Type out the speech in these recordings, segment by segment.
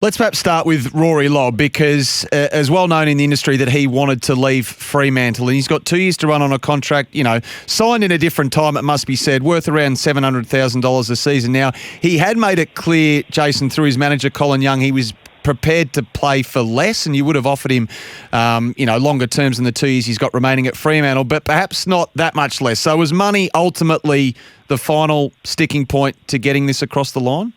Let's perhaps start with Rory Lobb because as well known in the industry that he wanted to leave Fremantle and he's got 2 years to run on a contract, signed in a different time, it must be said, worth around $700,000 a season. Now, he had made it clear, Jason, through his manager, Colin Young, he was prepared to play for less and you would have offered him, longer terms than the 2 years he's got remaining at Fremantle, but perhaps not that much less. So was money ultimately the final sticking point to getting this across the line?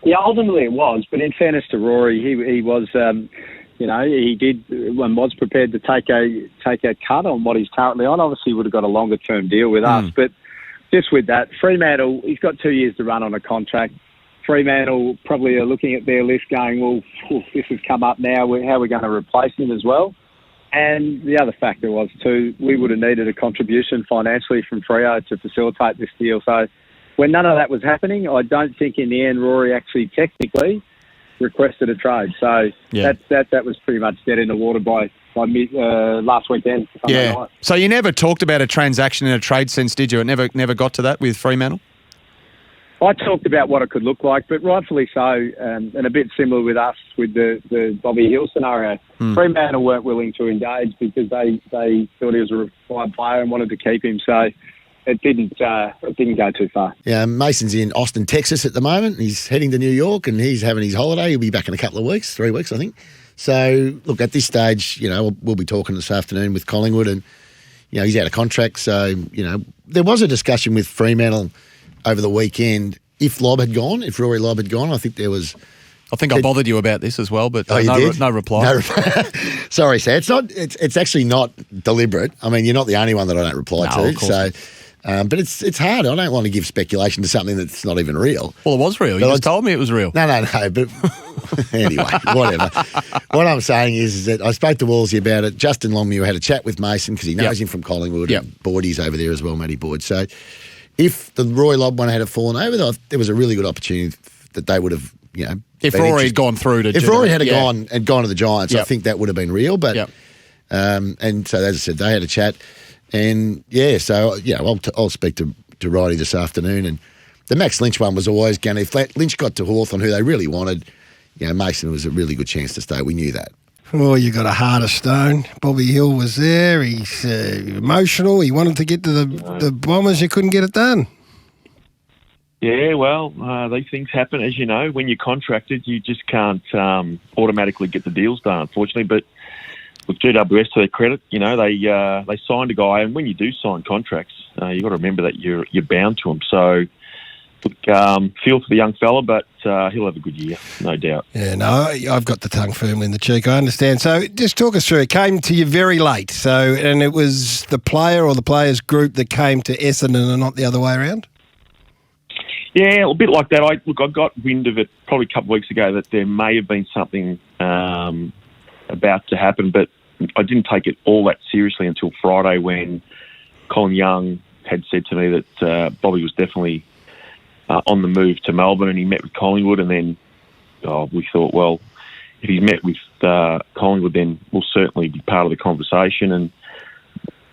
Yeah, ultimately it was. But in fairness to Rory, he was, he did and was prepared to take a cut on what he's currently on. Obviously, he would have got a longer term deal with us. But just with that, Fremantle, he's got 2 years to run on a contract. Fremantle probably are looking at their list going, well, this has come up now. How are we going to replace him as well? And the other factor was too, we would have needed a contribution financially from Freo to facilitate this deal. So when none of that was happening, I don't think in the end Rory actually technically requested a trade. So that was pretty much dead in the water by last weekend. Yeah. Night. So you never talked about a transaction in a trade sense, did you? It never got to that with Fremantle? I talked about what it could look like, but rightfully so, and a bit similar with us with the Bobby Hill scenario. Fremantle weren't willing to engage because they thought he was a required player and wanted to keep him. So it didn't go too far. Yeah, Mason's in Austin, Texas at the moment. He's heading to New York and he's having his holiday. He'll be back in a couple of weeks, 3 weeks, I think. So, look, at this stage, we'll be talking this afternoon with Collingwood and, he's out of contract. So, there was a discussion with Fremantle over the weekend. If Rory Lobb had gone, I think there was... I think I bothered you about this as well, but no reply. No, sorry, Sam. It's actually not deliberate. I mean, you're not the only one that I don't reply to. Of course not. But it's hard. I don't want to give speculation to something that's not even real. Well, it was real. You just told me it was real. No. But anyway, whatever. What I'm saying is that I spoke to Wolsey about it. Justin Longmuir had a chat with Mason because he knows him from Collingwood. And Boydie's over there as well, Matty Boyd. So if the Rory Lobb one had fallen over, there was a really good opportunity that they would have, if Rory had gone through to... If Rory had gone to the Giants, I think that would have been real. But and so, as I said, they had a chat. And, I'll speak to Roddy this afternoon. And the Max Lynch one was always going to... If Lynch got to Hawthorn, who they really wanted, Mason was a really good chance to stay. We knew that. Well, you got a heart of stone. Bobby Hill was there. He's emotional. He wanted to get to the Bombers. You couldn't get it done. Yeah, well, these things happen, as you know. When you're contracted, you just can't automatically get the deals done, unfortunately. But with GWS, to their credit, they signed a guy, and when you do sign contracts, you've got to remember that you're bound to them. So, look, feel for the young fella, but he'll have a good year, no doubt. Yeah, no, I've got the tongue firmly in the cheek. I understand. So, just talk us through. It came to you very late. So, and it was the player or the players group that came to Essendon and not the other way around. Yeah, a bit like that. I got wind of it probably a couple of weeks ago that there may have been something about to happen, but I didn't take it all that seriously until Friday when Colin Young had said to me that Bobby was definitely on the move to Melbourne, and he met with Collingwood, and then we thought, well, if he's met with Collingwood, then we'll certainly be part of the conversation. And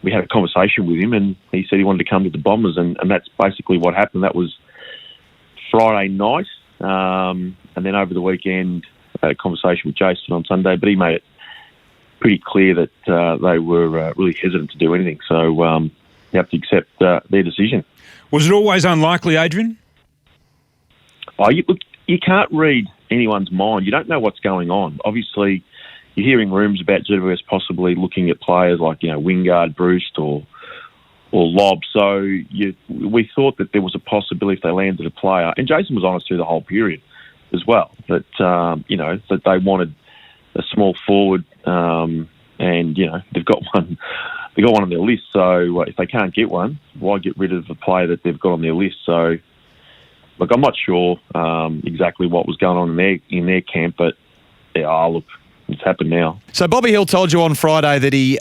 we had a conversation with him, and he said he wanted to come to the Bombers, and that's basically what happened. That was Friday night, and then over the weekend, I had a conversation with Jason on Sunday, but he made it pretty clear that they were really hesitant to do anything. So you have to accept their decision. Was it always unlikely, Adrian? You can't read anyone's mind. You don't know what's going on. Obviously, you're hearing rumours about GWS possibly looking at players like Wingard, Bruce, or Lobb. So we thought that there was a possibility if they landed a player, and Jason was honest through the whole period as well, that that they wanted a small forward, and they've got one. They've got one on their list. So if they can't get one, why get rid of the player that they've got on their list? So, look, I'm not sure exactly what was going on in their camp, but look, it's happened now. So Bobby Hill told you on Friday that he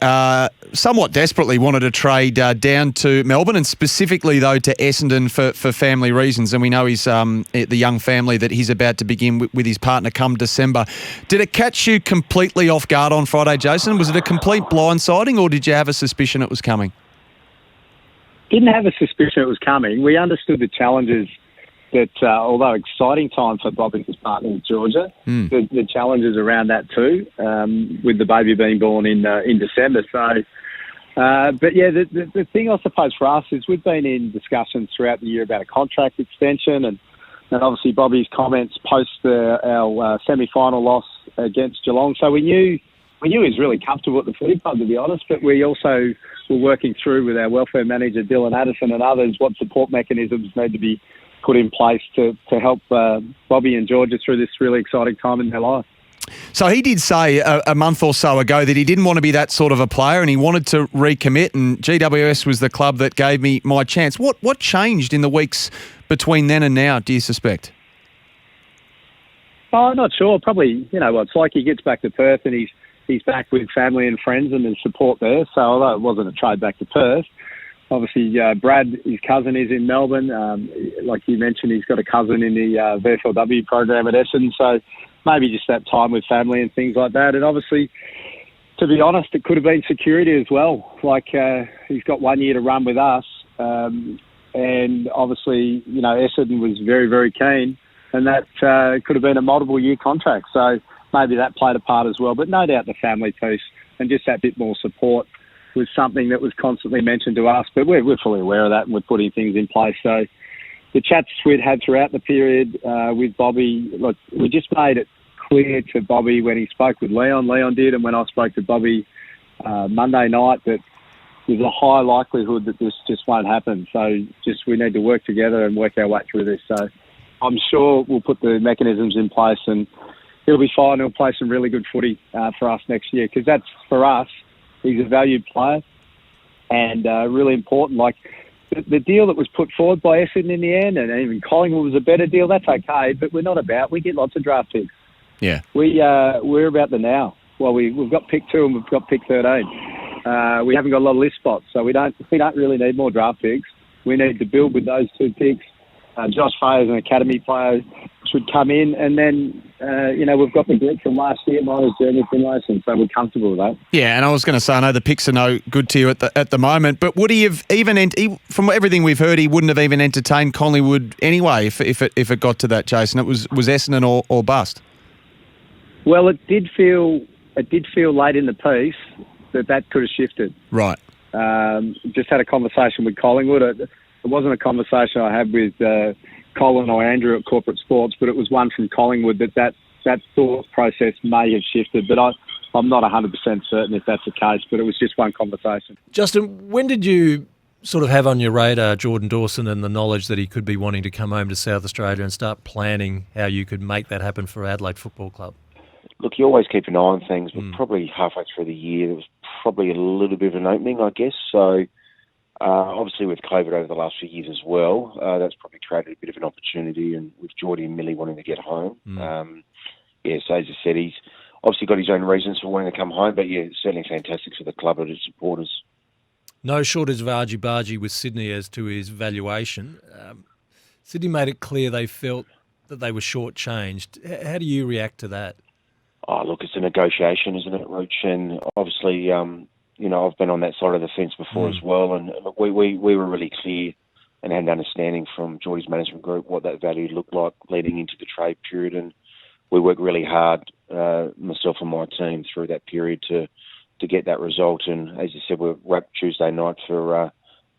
somewhat desperately wanted to trade down to Melbourne, and specifically, though, to Essendon for family reasons. And we know he's the young family that he's about to begin with his partner come December. Did it catch you completely off guard on Friday, Jason? Was it a complete blindsiding, or did you have a suspicion it was coming? Didn't have a suspicion it was coming. We understood the challenges that although exciting time for Bobby and his partner in Georgia, the challenges around that too, with the baby being born in December. So, but yeah, the thing I suppose for us is we've been in discussions throughout the year about a contract extension, and obviously Bobby's comments post our semi-final loss against Geelong. So we knew he was really comfortable at the footy club, to be honest, but we also were working through with our welfare manager, Dylan Addison, and others, what support mechanisms need to be put in place to help Bobby and Georgia through this really exciting time in their life. So he did say a month or so ago that he didn't want to be that sort of a player and he wanted to recommit, and GWS was the club that gave me my chance. What changed in the weeks between then and now, do you suspect? Oh, I'm not sure. Probably, it's like he gets back to Perth and he's back with family and friends and there's support there. So although it wasn't a trade back to Perth, obviously Brad, his cousin, is in Melbourne. Like you mentioned, he's got a cousin in the VFLW program at Essendon. So maybe just that time with family and things like that. And obviously, to be honest, it could have been security as well. Like he's got 1 year to run with us. And obviously, Essendon was very, very keen. And that could have been a multiple year contract. So maybe that played a part as well. But no doubt the family piece and just that bit more support was something that was constantly mentioned to us. But we're fully aware of that and we're putting things in place. So the chats we'd had throughout the period with Bobby, look, we just made it clear to Bobby when he spoke with Leon did, and when I spoke to Bobby Monday night, that there's a high likelihood that this just won't happen. So we need to work together and work our way through this. So I'm sure we'll put the mechanisms in place and he'll be fine. He'll play some really good footy for us next year, because that's, for us, he's a valued player and really important. Like the deal that was put forward by Essendon in the end, and even Collingwood was a better deal, that's okay, but we're not about, we get lots of draft picks. Yeah. We're about the now. Well, we've got pick 2 and we've got pick 13. We haven't got a lot of list spots, so we don't really need more draft picks. We need to build with those 2 picks. Josh Fay is an academy player, should come in, and then we've got the group from last year, minus Jeremy Finlayson, so we're comfortable with that. Yeah, and I was going to say, I know the picks are no good to you at the moment, but would he have even from everything we've heard, he wouldn't have even entertained Collingwood anyway if it got to that, Jason? It was Essendon or bust. Well, it did feel late in the piece that could have shifted. Right. Just had a conversation with Collingwood. It wasn't a conversation I had with Colin or Andrew at Corporate Sports, but it was one from Collingwood that thought process may have shifted. But I'm not 100% certain if that's the case, but it was just one conversation. Justin, when did you sort of have on your radar Jordan Dawson and the knowledge that he could be wanting to come home to South Australia and start planning how you could make that happen for Adelaide Football Club? Look, you always keep an eye on things, but probably halfway through the year, there was probably a little bit of an opening, I guess. So obviously with COVID over the last few years as well, that's probably created a bit of an opportunity, and with Geordie and Millie wanting to get home. So as I said, he's obviously got his own reasons for wanting to come home, but yeah, it's certainly fantastic for the club and its supporters. No shortage of argy-bargy with Sydney as to his valuation. Sydney made it clear they felt that they were shortchanged. How do you react to that? Oh, look, it's a negotiation, isn't it, Roach? And obviously, I've been on that side of the fence before as well. And look, we were really clear and had an understanding from Geordie's management group what that value looked like leading into the trade period. And we worked really hard, myself and my team, through that period to get that result. And as you said, we're wrapped Tuesday night for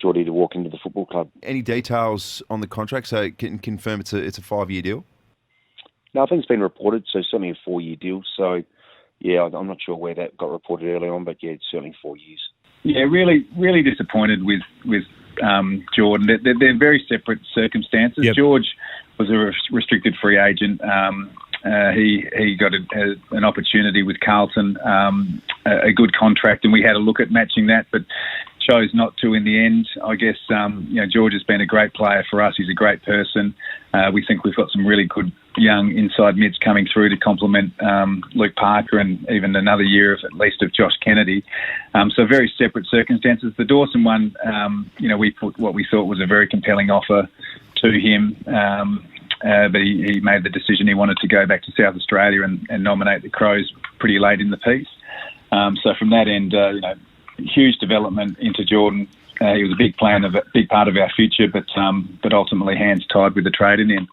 Geordie to walk into the football club. Any details on the contract? So can confirm it's a 5-year deal? Nothing's been reported, so certainly a 4-year deal. So, yeah, I'm not sure where that got reported early on, but yeah, it's certainly 4 years. Yeah, really, really disappointed with Jordan. They're very separate circumstances. Yep. George was a restricted free agent. He got an opportunity with Carlton, a good contract, and we had a look at matching that, but chose not to in the end. I guess George has been a great player for us. He's a great person. We think we've got some really good young inside mids coming through to complement Luke Parker and even another year at least of Josh Kennedy. So very separate circumstances. The Dawson one, we put what we thought was a very compelling offer to him, but he made the decision he wanted to go back to South Australia and nominate the Crows pretty late in the piece. So from that end, huge development into Jordan he was a big part of our future, but ultimately hands tied with the trade in the end.